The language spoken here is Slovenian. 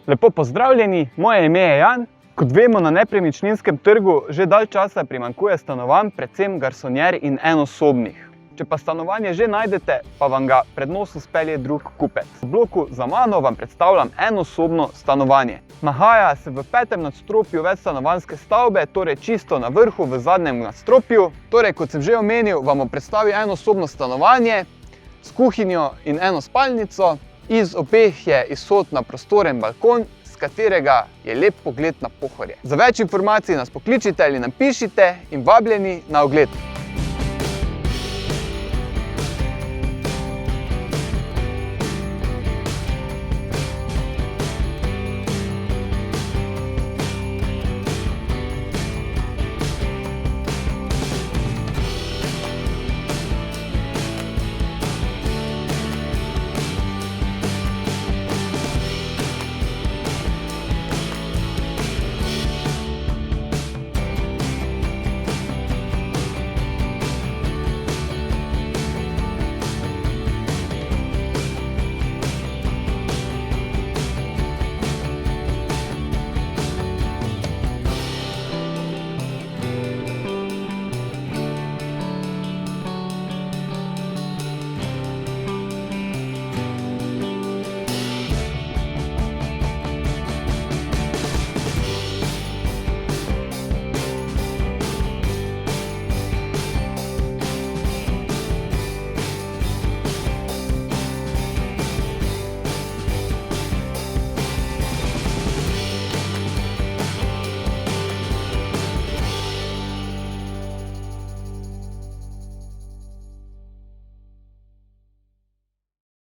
Lepo pozdravljeni, moje ime je Jan. Kot vemo, na nepremičninskem trgu že dalj časa primanjkuje stanovanj, predvsem garsonjer in enosobnih. Če pa stanovanje že najdete, pa vam ga pred nos spelje drug kupec. V bloku za mano vam predstavljam enosobno stanovanje. Nahaja se v 5. nadstropju večstanovanjske stavbe, torej čisto na vrhu v zadnjem nadstropju. Torej, kot sem že omenil, vam bom predstavil enosobno stanovanje s kuhinjo in eno spalnico. Iz obeh je izhod na prostoren balkon, z katerega je lep pogled na Pohorje. Za več informacij nas pokličite ali nam pišite in vabljeni na ogled.